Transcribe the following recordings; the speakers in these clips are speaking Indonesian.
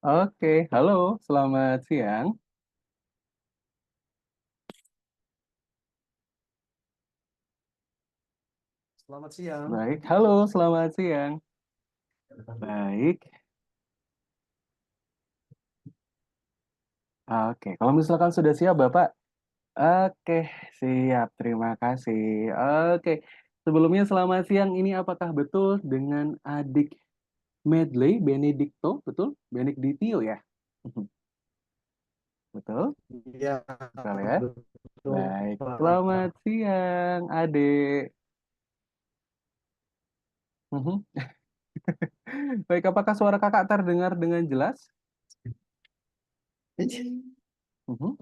Oke, halo, selamat siang. Selamat siang. Baik, halo, selamat siang. Baik, oke. Kalau misalkan sudah siap, Bapak. Oke, siap. Terima kasih. Oke, sebelumnya selamat siang. Ini apakah betul dengan adik Medley Benedicto? Betul? Benedictio ya? Betul? Iya, Betul ya? betul, Baik, Pak. selamat siang, adik. Mhm. Baik, apakah suara kakak terdengar dengan jelas? Mhm.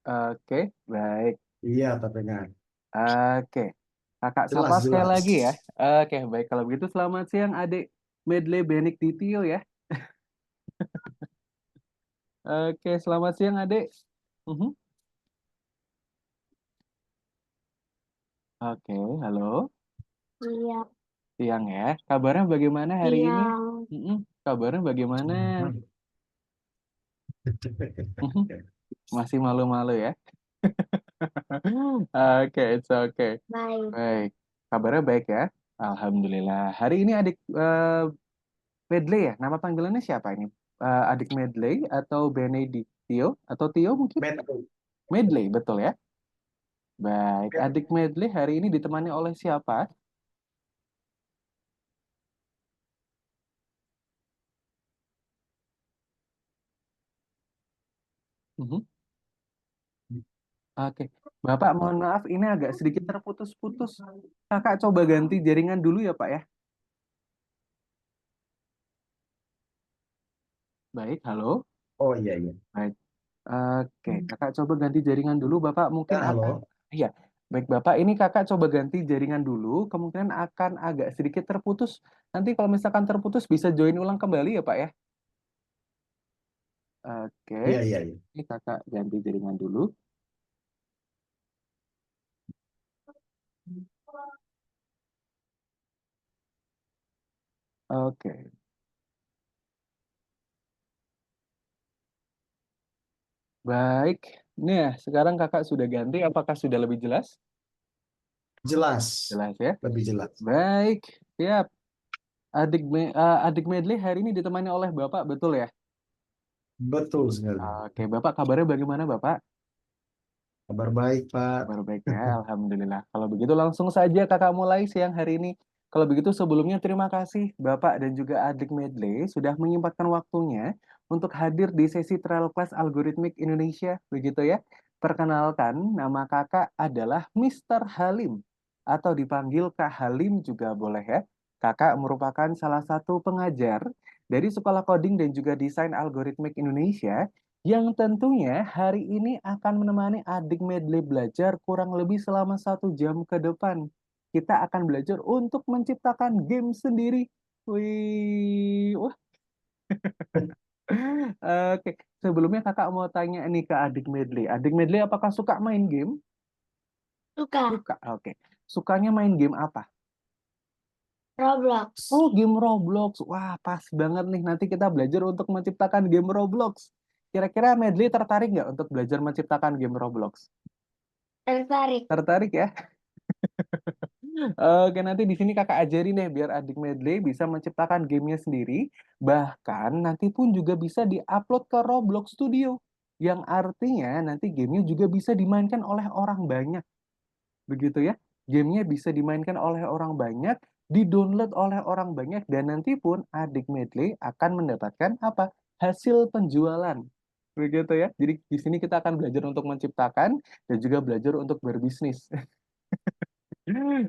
Oke, baik. Iya, terdengar. Oke, kakak sapa Jelas, sekali lagi ya. jelas. Oke, baik kalau begitu selamat siang adik Medley Benedictio ya. Oke, selamat siang adik. Mhm. Oke, halo. Iya, Siang ya. Kabarnya bagaimana hari ini? siang. Mhm. Kabarnya bagaimana? Mhm. Masih malu-malu ya. Oke, it's okay. Baik. Baik. Kabarnya baik ya. Alhamdulillah. Hari ini adik Medley ya. Nama panggilannya siapa ini? Adik Medley atau Benedictio atau Tio mungkin? Metro. Medley, betul ya? Baik, adik Medley hari ini ditemani oleh siapa? Mhm. Oke, Bapak mohon maaf ini agak sedikit terputus-putus. Kakak coba ganti jaringan dulu ya Pak ya. Baik, halo. Oh iya, iya. Baik, oke, kakak coba ganti jaringan dulu. Bapak mungkin Ya, akan, halo. iya. Baik Bapak, ini kakak coba ganti jaringan dulu. Kemungkinan akan agak sedikit terputus. Nanti kalau misalkan terputus bisa join ulang kembali ya Pak ya. Oke, Iya, iya, iya. ini kakak ganti jaringan dulu. Oke, baik. Nah, sekarang kakak sudah ganti. Apakah sudah lebih jelas? Jelas. Jelas ya. Lebih jelas. Baik, siap. Adik Medley hari ini ditemani oleh Bapak, betul ya? Betul sekali. Oke, Bapak kabarnya bagaimana, Bapak? Kabar baik, Pak. Kabar baik ya, Alhamdulillah. Kalau begitu langsung saja kakak mulai siang hari ini. Kalau begitu sebelumnya terima kasih Bapak dan juga adik Medley sudah menyempatkan waktunya untuk hadir di sesi Trial Class Algorithmic Indonesia, begitu ya. Perkenalkan, nama kakak adalah Mister Halim atau dipanggil Kak Halim juga boleh ya. Kakak merupakan salah satu pengajar dari Sekolah Coding dan juga Desain Algorithmic Indonesia yang tentunya hari ini akan menemani adik Medley belajar kurang lebih selama 1 jam ke depan. Kita akan belajar untuk menciptakan game sendiri. Wih, wah. Oke, sebelumnya kakak mau tanya nih ke adik Medley. Adik Medley apakah suka main game? Suka. Suka, oke. Sukanya main game apa? Roblox. Oh, game Roblox. Wah, pas banget nih. Nanti kita belajar untuk menciptakan game Roblox. Kira-kira Medley tertarik nggak untuk belajar menciptakan game Roblox? Tertarik. Tertarik ya? Oke, nanti di sini kakak ajarin deh biar adik Medley bisa menciptakan gamenya sendiri. Bahkan nanti pun juga bisa diupload ke Roblox Studio. Yang artinya nanti gamenya juga bisa dimainkan oleh orang banyak. Begitu ya. Gamenya bisa dimainkan oleh orang banyak, di-download oleh orang banyak, dan nanti pun adik Medley akan mendapatkan apa? Hasil penjualan. Begitu ya. Jadi di sini kita akan belajar untuk menciptakan dan juga belajar untuk berbisnis.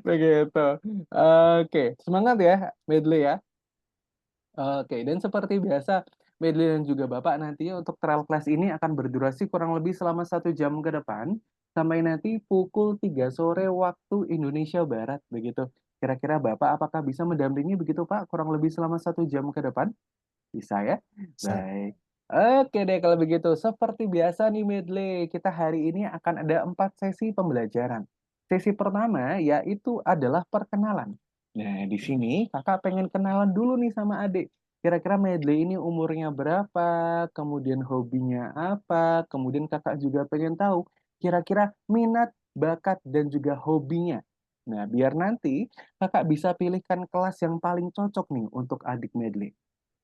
Begitu. Oke, semangat ya, Medley ya. Oke, dan seperti biasa, Medley dan juga Bapak nantinya untuk trial class ini akan berdurasi kurang lebih selama 1 jam ke depan, sampai nanti pukul 3 sore waktu Indonesia Barat, begitu. Kira-kira Bapak apakah bisa mendampingi begitu Pak, kurang lebih selama 1 jam ke depan? Bisa ya? Sa- Baik. Oke deh kalau begitu. Seperti biasa nih Medley, kita hari ini akan ada 4 sesi pembelajaran. Sesi pertama yaitu adalah perkenalan. Nah, di sini kakak pengen kenalan dulu nih sama adik. kira-kira Medley ini umurnya berapa, kemudian hobinya apa, kemudian kakak juga pengen tahu kira-kira minat, bakat, dan juga hobinya. Nah, biar nanti kakak bisa pilihkan kelas yang paling cocok nih untuk adik Medley.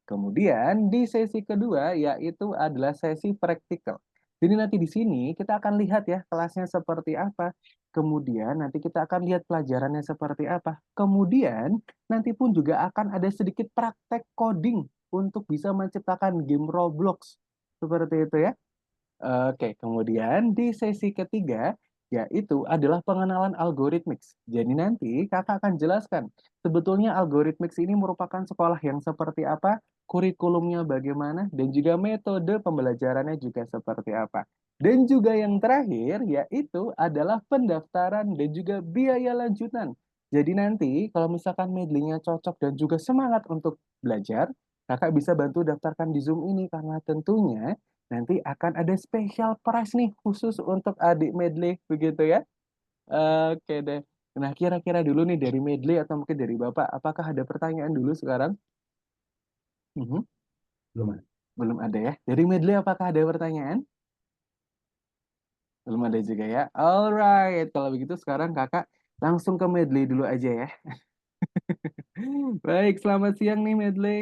Kemudian di sesi kedua yaitu adalah sesi praktikal. Jadi nanti di sini kita akan lihat ya kelasnya seperti apa. Kemudian nanti kita akan lihat pelajarannya seperti apa. Kemudian nanti pun juga akan ada sedikit praktek coding untuk bisa menciptakan game Roblox. Seperti itu ya. Oke, kemudian di sesi ketiga yaitu adalah pengenalan algoritmix. Jadi nanti kakak akan jelaskan sebetulnya algoritmix ini merupakan sekolah yang seperti apa, kurikulumnya bagaimana, dan juga metode pembelajarannya juga seperti apa. Dan juga yang terakhir yaitu adalah pendaftaran dan juga biaya lanjutan. Jadi nanti kalau misalkan medley-nya cocok dan juga semangat untuk belajar, kakak bisa bantu daftarkan di Zoom ini karena tentunya nanti akan ada special prize nih khusus untuk adik Medley begitu ya. Oke deh. Nah, kira-kira dulu nih dari Medley atau mungkin dari Bapak, apakah ada pertanyaan dulu sekarang? Mhm, Belum ada. belum ada ya. Dari Medley apakah ada pertanyaan? Belum ada juga ya. Alright, kalau begitu sekarang Kakak langsung ke Medley dulu aja ya. Baik, selamat siang nih Medley.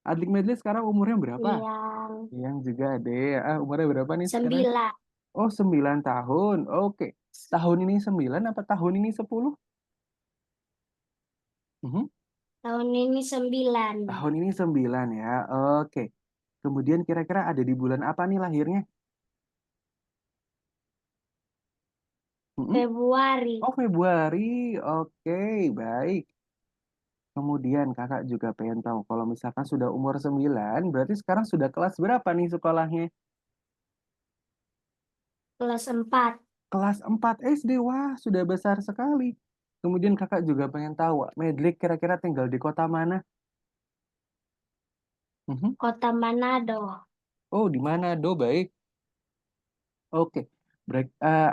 Adik Medley sekarang umurnya berapa? Yang Yang juga adek. Umurnya berapa nih sekarang? 9. Oh, 9 tahun. Oke. Tahun ini 9 apa tahun ini 10? Mhm. Tahun ini 9. Tahun ini 9 ya. Oke. Kemudian kira-kira ada di bulan apa nih lahirnya? Mhm. Februari. Oh, Februari. Oke, baik. Kemudian kakak juga pengen tahu kalau misalkan sudah umur 9, berarti sekarang sudah kelas berapa nih sekolahnya? Kelas 4. Kelas 4 SD. Wah, sudah besar sekali. Kemudian kakak juga pengen tahu, Medley kira-kira tinggal di kota mana? Mhm. Kota Manado. Oh, di Manado, baik. Oke.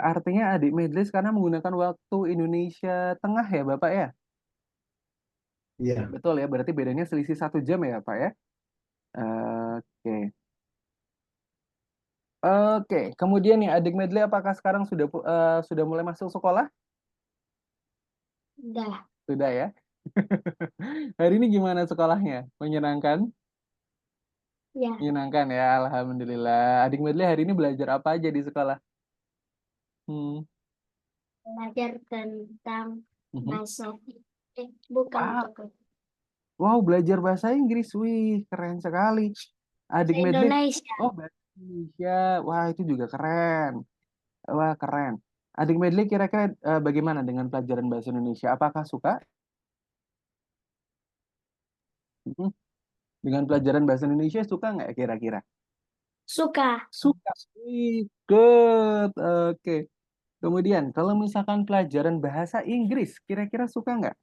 Artinya adik Medley sekarang menggunakan waktu Indonesia Tengah ya, Bapak ya? Iya. Betul ya, berarti bedanya selisih 1 jam ya, Pak ya? Oke. Oke, kemudian nih adik Medley apakah sekarang sudah mulai masuk sekolah? Udah. Sudah ya. Hari ini gimana sekolahnya? Menyenangkan? Ya, Menyenangkan ya, Alhamdulillah. Adik Medley hari ini belajar apa aja di sekolah? Hmm. belajar tentang Mhm. bahasa. Bukan Wow, untuk wow, belajar bahasa Inggris. Wih, keren sekali. Adik bahasa Medley, Indonesia. oh bahasa Indonesia. Wah, itu juga keren. Wah, keren. Adik Medley kira-kira bagaimana dengan pelajaran bahasa Indonesia? Apakah suka? Mhm. Dengan pelajaran bahasa Indonesia suka nggak kira-kira? Suka. Suka. Wih, good. Oke. Kemudian, kalau misalkan pelajaran bahasa Inggris, kira-kira suka nggak?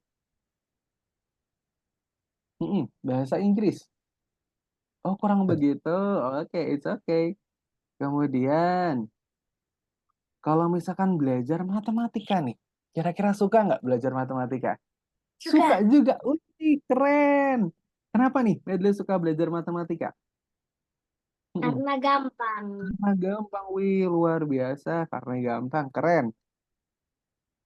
Bahasa Inggris. Oh, kurang begitu. Oke, it's okay. Kemudian, kalau misalkan belajar matematika nih, kira-kira suka nggak belajar matematika? Suka Suka. juga. Wih, keren. Kenapa nih Medley suka belajar matematika? Mm-mm. Karena gampang. Karena gampang, wih, luar biasa. Karena gampang, keren.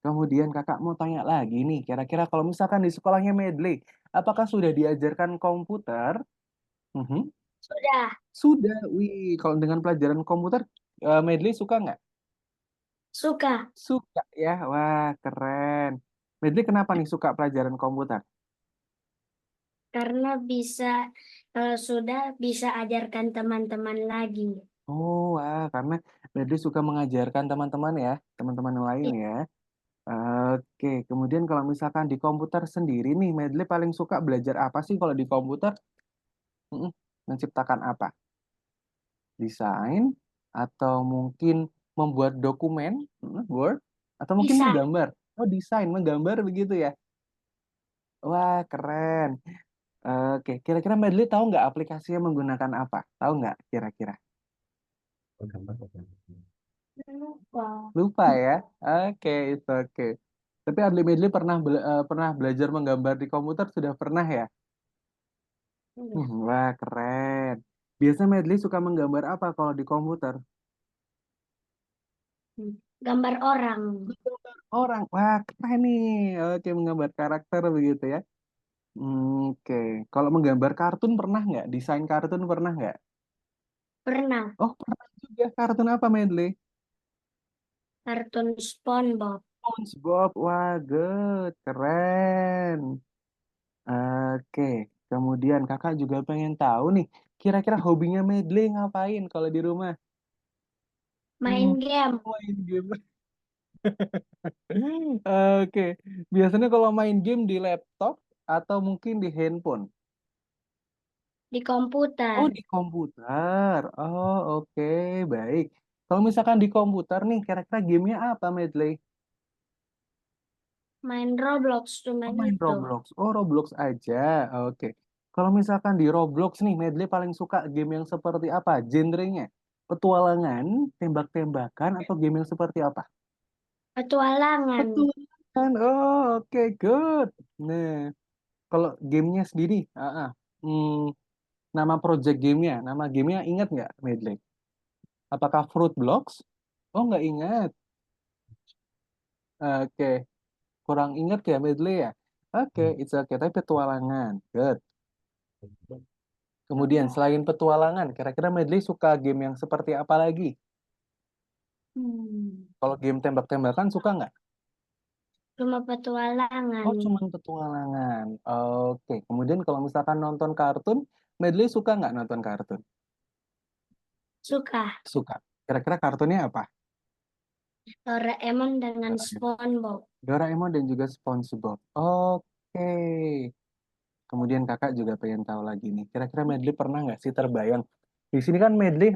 Kemudian kakak mau tanya lagi nih, kira-kira kalau misalkan di sekolahnya Medley, apakah sudah diajarkan komputer? Mhm. Sudah. Sudah, wih. Kalau dengan pelajaran komputer, Medley suka nggak? Suka. Suka ya, wah keren. Medley kenapa nih suka pelajaran komputer? Karena kalau sudah bisa ajarkan teman-teman lagi. Oh, wah, karena Medley suka mengajarkan teman-teman ya, teman-teman yang lain I- ya. Oke, kemudian kalau misalkan di komputer sendiri nih, Medley paling suka belajar apa sih kalau di komputer? Mm-mm. Menciptakan apa? Desain atau mungkin membuat dokumen, Word, atau mungkin Bisa. menggambar? Oh, desain, menggambar begitu ya? Wah, keren. Oke, kira-kira Medley tahu nggak aplikasinya menggunakan apa? Tahu nggak kira-kira? Oh, gambar, oh, gambar. Lupa. Lupa ya? Oke, itu oke. Tapi Adli Medley pernah belajar menggambar di komputer sudah pernah ya? Iya. Wah, keren. Biasa Medley suka menggambar apa kalau di komputer? Gambar orang. Orang. Wah, keren nih. Oke, menggambar karakter begitu ya. Oke. Kalau menggambar kartun pernah nggak? Desain kartun pernah nggak? Pernah. Oh, pernah juga. Kartun apa, Medley? Kartun SpongeBob. SpongeBob. Wah, good. Keren. Oke. Kemudian kakak juga pengen tahu nih, kira-kira hobinya Medley ngapain kalau di rumah? Hmm, Main game main game. Oke. Biasanya kalau main game di laptop atau mungkin di handphone? di komputer. Oh, di komputer. Oh, oke, baik. Kalau misalkan di komputer nih, kira-kira gamenya apa, Medley? Main Roblox Oh, cuman main itu. Roblox. Oh, Roblox aja. Oke. Kalau misalkan di Roblox nih, Medley paling suka game yang seperti apa? Genrenya? Petualangan, tembak-tembakan, atau game yang seperti apa? Petualangan. Petualangan. Oh, oke, good. Nah, kalau gamenya sendiri, hmm, nama project gamenya, nama gamenya ingat nggak, Medley? Apakah Fruit Blocks? Oh, nggak ingat. Oke, kurang ingat ya Medley ya? Oke, it's okay. Tapi petualangan. Good. Kemudian selain petualangan, kira-kira Medley suka game yang seperti apa lagi? Hmm. Kalau game tembak-tembakan suka nggak? Cuma petualangan. Oh, cuma petualangan. Oke. Kemudian kalau misalkan nonton kartun, Medley suka nggak nonton kartun? Suka. Suka. Kira-kira kartunnya apa? Doraemon dengan Doraemon. SpongeBob. Doraemon dan juga SpongeBob. Oke. Kemudian kakak juga pengen tahu lagi nih. Kira-kira Medley pernah nggak sih terbayang? Di sini kan Medley.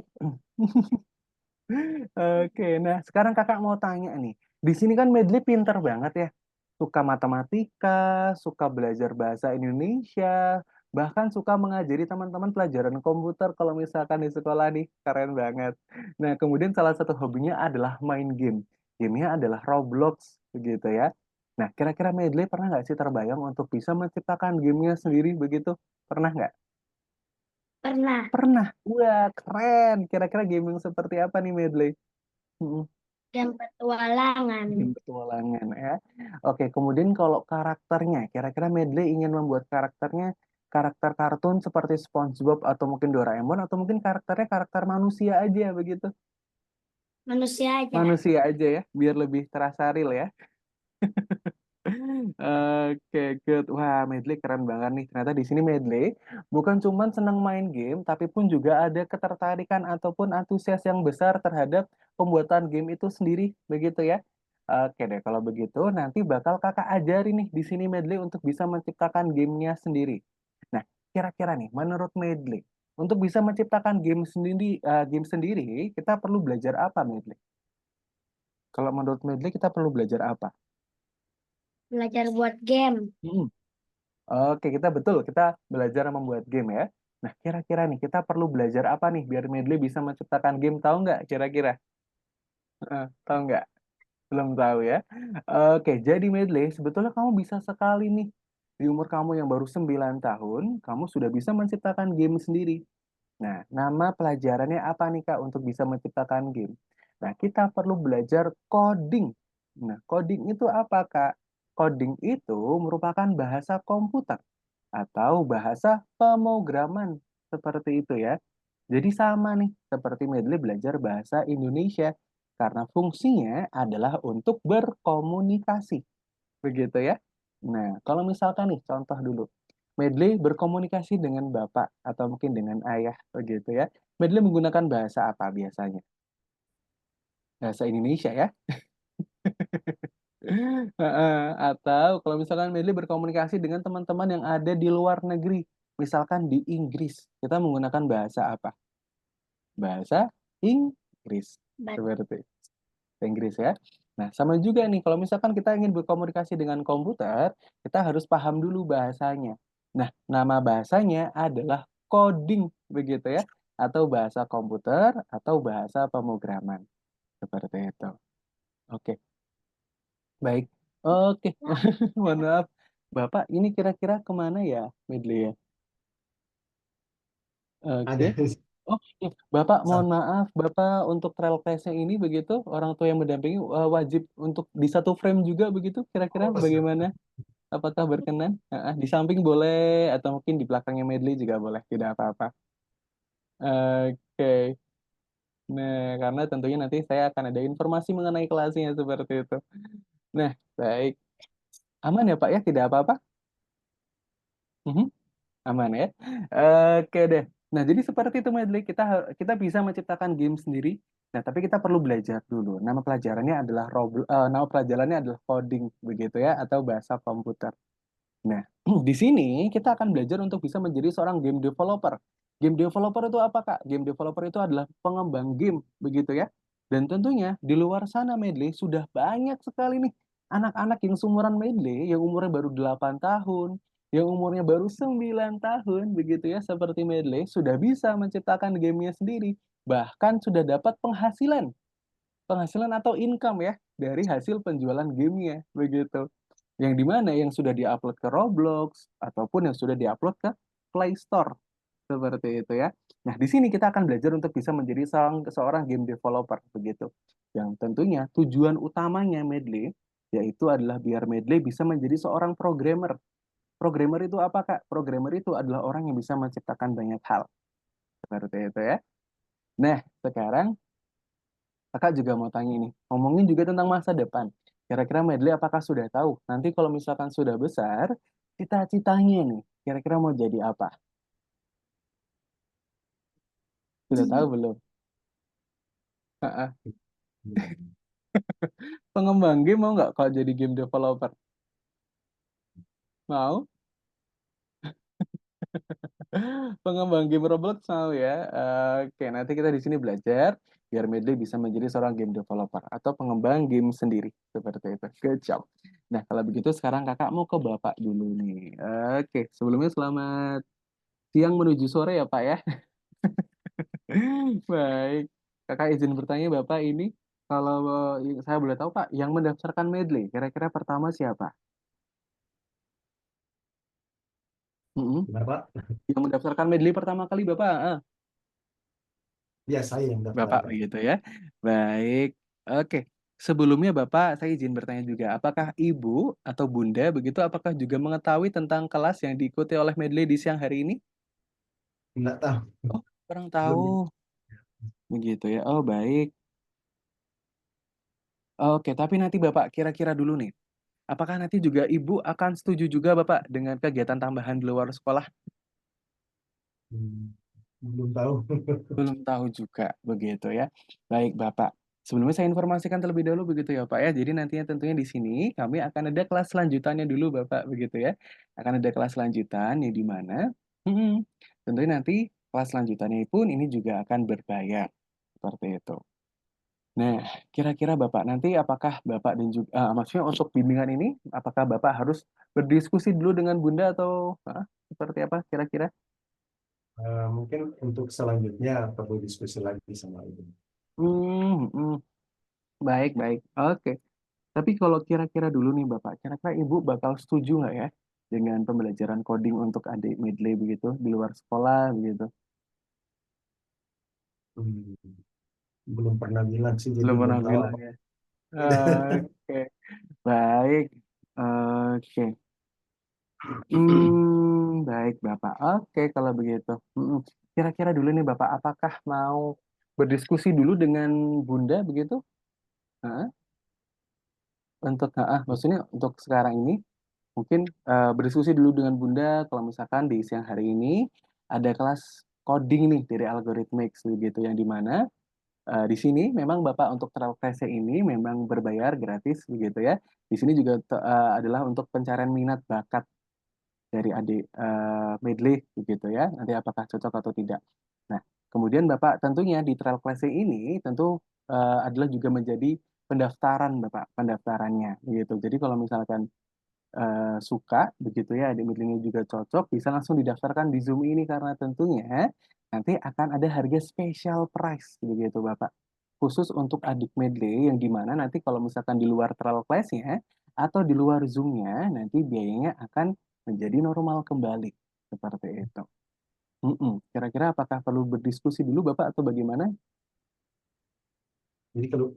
Oke, nah sekarang kakak mau tanya nih. Di sini kan Medley pinter banget ya. Suka matematika, suka belajar bahasa Indonesia, bahkan suka mengajari teman-teman pelajaran komputer kalau misalkan di sekolah nih. Keren banget. Nah, kemudian salah satu hobinya adalah main game. Gamenya adalah Roblox, begitu ya. Nah, kira-kira Medley pernah nggak sih terbayang untuk bisa menciptakan gamenya sendiri begitu? Pernah nggak? Pernah. Pernah. Wah, keren. Kira-kira game yang seperti apa nih, Medley? Mm-mm. Dan petualangan. Game petualangan ya. Oke, kemudian kalau karakternya, kira-kira Medley ingin membuat karakternya karakter kartun seperti SpongeBob atau mungkin Doraemon atau mungkin karakternya karakter manusia aja begitu. Manusia aja. Manusia aja ya, biar lebih terasa real ya. Oke, good. Wah, Medley keren banget nih. Ternyata di sini Medley bukan cuma senang main game, tapi pun juga ada ketertarikan ataupun antusias yang besar terhadap pembuatan game itu sendiri, begitu ya. Oke deh, kalau begitu nanti bakal kakak ajari nih di sini Medley untuk bisa menciptakan gamenya sendiri. Nah, kira-kira nih, menurut Medley, untuk bisa menciptakan game sendiri, kita perlu belajar apa, Medley? Kalau menurut Medley, kita perlu belajar apa? Belajar buat game. Hmm. Oke, kita belajar membuat game ya. Nah, kira-kira nih kita perlu belajar apa nih biar Medley bisa menciptakan game? Tahu nggak kira-kira? Tahu nggak? Belum tahu ya. Oke, jadi Medley, sebetulnya kamu bisa sekali nih. Di umur kamu yang baru 9 tahun, kamu sudah bisa menciptakan game sendiri. Nah, nama pelajarannya apa nih Kak untuk bisa menciptakan game? Nah, kita perlu belajar coding. Nah, coding itu apa Kak? Coding itu merupakan bahasa komputer atau bahasa pemrograman seperti itu ya. Jadi sama nih seperti Medley belajar bahasa Indonesia karena fungsinya adalah untuk berkomunikasi. Begitu ya. Nah, kalau misalkan nih contoh dulu. Medley berkomunikasi dengan bapak atau mungkin dengan ayah begitu ya. Medley menggunakan bahasa apa biasanya? Bahasa Indonesia ya. Heeh, atau kalau misalkan Medley berkomunikasi dengan teman-teman yang ada di luar negeri, misalkan di Inggris, kita menggunakan bahasa apa? Bahasa Inggris. Bat- Seperti Inggris ya. Nah, sama juga nih, kalau misalkan kita ingin berkomunikasi dengan komputer, kita harus paham dulu bahasanya. Nah, nama bahasanya adalah coding, begitu ya. Atau bahasa komputer, atau bahasa pemrograman. Seperti itu. Oke, baik. Oke, mohon maaf. Bapak, ini kira-kira kemana ya, Medley ya? Oke. Ada. Oh, iya. Bapak, mohon Sa- maaf, Bapak untuk trail class-nya ini begitu, orang tua yang mendampingi wajib untuk di satu frame juga begitu, kira-kira Oh, siap. bagaimana? Apakah berkenan? Di samping boleh, atau mungkin di belakangnya medley juga boleh, tidak apa-apa. Oke. Nah, karena tentunya nanti saya akan ada informasi mengenai kelasnya seperti itu. Nah, baik. Aman ya, Pak ya? Tidak apa-apa? Mhm. Aman ya. Oke deh. Nah, jadi seperti itu Medley, kita bisa menciptakan game sendiri. Nah, tapi kita perlu belajar dulu. Nama pelajarannya adalah coding begitu ya, atau bahasa komputer. Nah, di sini kita akan belajar untuk bisa menjadi seorang game developer. Game developer itu apa, Kak? Game developer itu adalah pengembang game, begitu ya. Dan tentunya di luar sana, Medley, sudah banyak sekali nih anak-anak yang seumuran Medley, yang umurnya baru 8 tahun, yang umurnya baru 9 tahun, begitu ya, seperti Medley, sudah bisa menciptakan gamenya sendiri. Bahkan sudah dapat penghasilan atau income ya, dari hasil penjualan gamenya, begitu yang dimana yang sudah diupload ke Roblox ataupun yang sudah diupload ke Play Store seperti itu ya. Nah, di sini kita akan belajar untuk bisa menjadi seorang game developer begitu. Yang tentunya tujuan utamanya Medley yaitu adalah biar Medley bisa menjadi seorang programmer. Programmer itu apa, Kak? Programmer itu adalah orang yang bisa menciptakan banyak hal. Seperti itu ya. Nah, sekarang Kakak juga mau tanya ini, ngomongin juga tentang masa depan. Kira-kira Medley apakah sudah tahu? Nanti kalau misalkan sudah besar, cita-citanya nih, kira-kira mau jadi apa? Sudah tahu belum? Heeh. Pengembang game mau nggak kalau jadi game developer? Mau? Pengembang game Roblox mau ya? Oke, nanti kita di sini belajar biar Medley bisa menjadi seorang game developer atau pengembang game sendiri. Seperti itu. Good job. Nah, kalau begitu sekarang kakak mau ke bapak dulu nih. Oke, sebelumnya selamat siang menuju sore ya Pak ya. Baik. Kakak izin bertanya Bapak ini, kalau saya boleh tahu Pak, yang mendaftarkan medley, kira-kira pertama siapa? Mm-mm. Kenapa? Yang mendaftarkan medley pertama kali Bapak? Ya, saya yang Bapak daftarkan. begitu ya. Baik. Oke. Sebelumnya Bapak, saya izin bertanya juga, apakah Ibu atau Bunda begitu, apakah juga mengetahui tentang kelas yang diikuti oleh medley di siang hari ini? Enggak tahu. Oh, kurang Belum. tahu. Begitu ya. Oh, baik. Oke, tapi nanti Bapak kira-kira dulu nih. Apakah nanti juga Ibu akan setuju juga Bapak dengan kegiatan tambahan di luar sekolah? Hmm, belum tahu. Belum tahu juga begitu ya. Baik Bapak. Sebelumnya saya informasikan terlebih dahulu begitu ya Pak ya. Jadi nantinya tentunya di sini kami akan ada kelas lanjutannya dulu Bapak begitu ya. Akan ada kelas lanjutan yang di mana tentunya nanti kelas lanjutannya pun ini juga akan berbayar. Seperti itu. Nah, kira-kira Bapak nanti apakah Bapak dan juga maksudnya untuk bimbingan ini apakah Bapak harus berdiskusi dulu dengan Bunda atau seperti apa kira-kira? Mungkin untuk selanjutnya perlu diskusi lagi sama ibu. Hmm, hmm. Baik, baik. Oke. Tapi kalau kira-kira dulu nih Bapak, kira-kira Ibu bakal setuju nggak ya dengan pembelajaran coding untuk adik medley begitu di luar sekolah begitu? Hmm, belum pernah bilang sih, jadi Belum belum pernah tahu bilang apa. ya. Oke, baik. Oke. Baik Bapak. Oke kalau begitu. Kira-kira dulu nih Bapak, apakah mau berdiskusi dulu dengan Bunda begitu? Hah? Maksudnya untuk sekarang ini mungkin berdiskusi dulu dengan Bunda kalau misalkan di siang hari ini ada kelas coding nih dari Algorithmics begitu yang dimana di sini memang Bapak untuk trial class ini memang berbayar gratis begitu ya. Di sini juga adalah untuk pencarian minat bakat dari adik medley begitu ya. Nanti apakah cocok atau tidak. Nah, kemudian Bapak tentunya di trial class ini tentu adalah juga menjadi pendaftaran Bapak, pendaftarannya begitu. Jadi kalau misalkan suka begitu ya, adik midlingnya juga cocok, bisa langsung didaftarkan di Zoom ini karena tentunya nanti akan ada harga special price begitu Bapak. Khusus untuk adik medley yang dimana nanti kalau misalkan di luar trial class-nya atau di luar Zoom-nya nanti biayanya akan menjadi normal kembali seperti itu. Kira-kira apakah perlu berdiskusi dulu Bapak atau bagaimana? Jadi kalau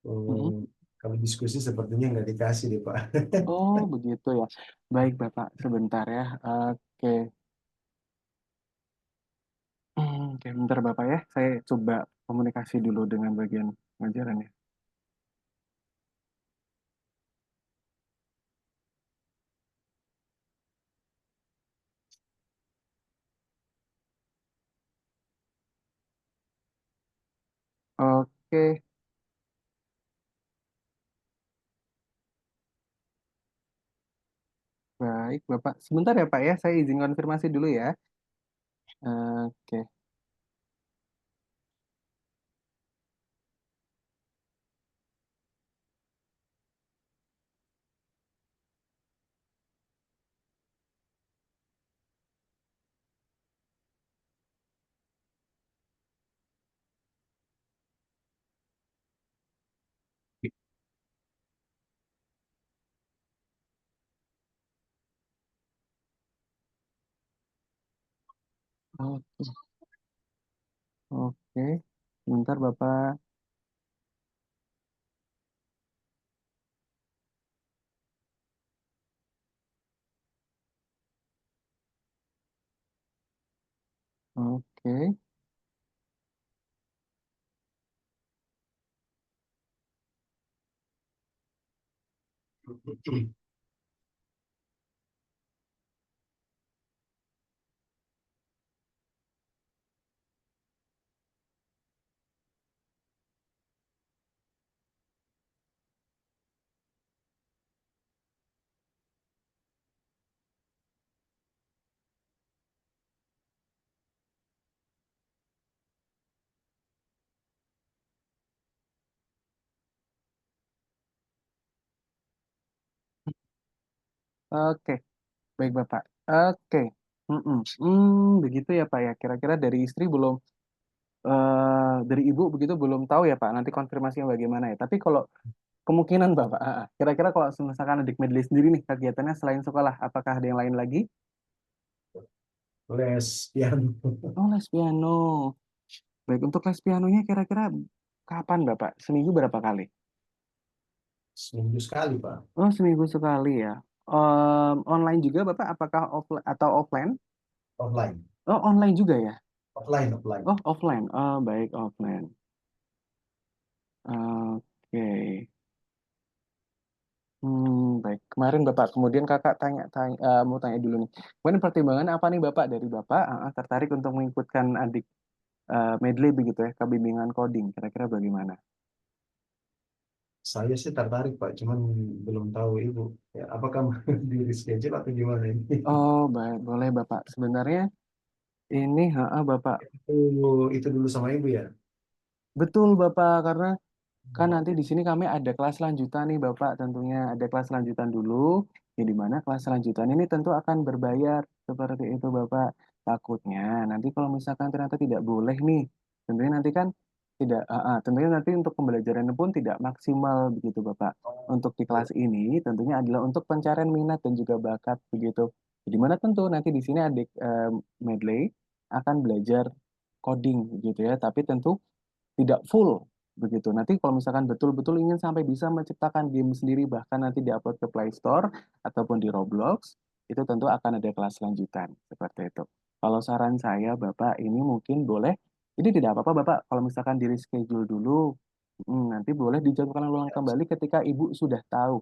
Mm-mm. kalau diskusi sepertinya nggak dikasih deh Pak. Oh, begitu ya. Baik Bapak, sebentar ya. Oke. Oke, bentar Bapak ya. Saya coba komunikasi dulu dengan bagian pengajarannya. Oke, baik Bapak. Sebentar ya Pak ya, saya izin konfirmasi dulu ya. Oke. Oke, oke. Sebentar Bapak. Oke. Oke, baik Bapak. Oke. Begitu ya Pak ya. Kira-kira dari istri belum, dari ibu begitu belum tahu ya Pak. Nanti konfirmasinya bagaimana ya. Tapi kalau kemungkinan Bapak, kira-kira kalau misalkan adik medley sendiri nih kegiatannya selain sekolah, apakah ada yang lain lagi? Les piano Oh, les piano. Baik, untuk les pianonya kira-kira kapan Bapak? Seminggu berapa kali? seminggu sekali Pak. Oh, seminggu sekali ya. Online juga Bapak? Apakah offline atau offline? Offline, Oh, online juga ya? offline. Oh, offline. Oh, baik, offline. Oke. Baik. Kemarin Bapak, kemudian Kakak mau tanya dulu nih. Kemudian pertimbangan apa nih Bapak dari Bapak tertarik untuk mengikutkan adik medley begitu ya ke bimbingan coding? Kira-kira bagaimana? Saya sih tertarik Pak, cuman belum tahu Ibu. Ya, apakah di reschedule atau gimana ini? Oh, baik. Boleh Bapak. Sebenarnya ini Bapak. Itu dulu sama Ibu ya? Betul Bapak, karena kan nanti di sini kami ada kelas lanjutan nih Bapak, tentunya ada kelas lanjutan dulu, yang di mana kelas lanjutan ini tentu akan berbayar, seperti itu Bapak. Takutnya nanti kalau misalkan ternyata tidak boleh nih, tentunya nanti kan tidak, tentunya nanti untuk pembelajaran pun tidak maksimal begitu Bapak. Untuk di kelas ini tentunya adalah untuk pencarian minat dan juga bakat begitu. Di mana tentu nanti di sini adik medley akan belajar coding gitu ya, tapi tentu tidak full begitu. Nanti kalau misalkan betul-betul ingin sampai bisa menciptakan game sendiri bahkan nanti diupload ke Play Store ataupun di Roblox, itu tentu akan ada kelas lanjutan seperti itu. Kalau saran saya Bapak ini mungkin boleh, ini tidak apa-apa Bapak kalau misalkan di reschedule dulu, nanti boleh dijadwalkan ulang kembali ketika Ibu sudah tahu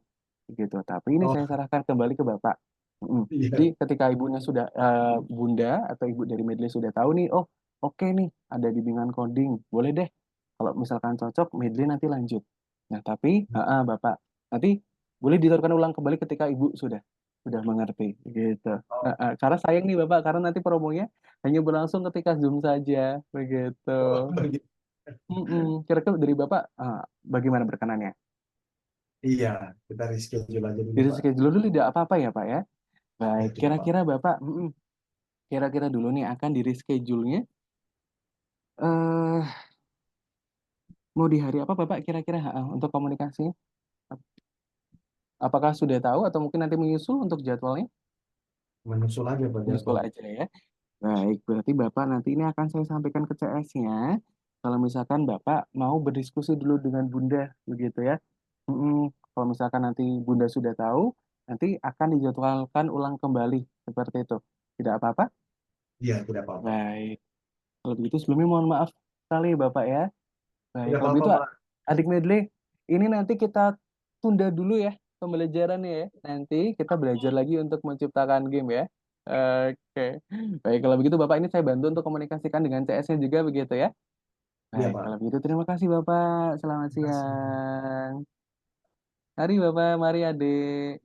gitu. Tapi ini Oh saya sarankan kembali ke Bapak. Jadi iya. ketika ibunya sudah bunda atau ibu dari Medley sudah tahu nih, oh oke nih ada bimbingan coding, boleh deh kalau misalkan cocok, Medley nanti lanjut. Nah, tapi, Bapak, nanti boleh ditaruhkan ulang kembali ketika Ibu sudah mengerti, gitu. Oh, Karena sayang nih Bapak, karena nanti promonya hanya berlangsung ketika Zoom saja, begitu. oh, begitu. Kira-kira dari Bapak, bagaimana berkenannya? Iya, kita reschedule aja dulu Dari Pak. schedule dulu tidak apa-apa ya Pak ya? Ya Baik, tidak Pak. kira-kira Bapak, kira-kira dulu nih akan di reschedule-nya, eh mau di hari apa Bapak kira-kira untuk komunikasinya? Apakah sudah tahu atau mungkin nanti menyusul untuk jadwalnya? menyusul aja Pak Nyusul jadwal. aja ya. Baik, berarti Bapak nanti ini akan saya sampaikan ke CS-nya. Kalau misalkan Bapak mau berdiskusi dulu dengan Bunda, begitu ya. Kalau misalkan nanti Bunda sudah tahu, nanti akan dijadwalkan ulang kembali seperti itu. Tidak apa-apa? Iya, tidak apa-apa. Baik. Kalau begitu sebelumnya mohon maaf sekali Bapak ya. Baik, Tidak kalau apa-apa begitu Pak. adik medley, ini nanti kita tunda dulu ya pembelajarannya ya. Nanti kita belajar lagi untuk menciptakan game ya. Oke. Baik, kalau begitu Bapak ini saya bantu untuk komunikasikan dengan CS-nya juga begitu ya. Iya Baik, Pak. kalau begitu terima kasih Bapak. Selamat Terima kasih. siang. Mari Bapak, mari adik.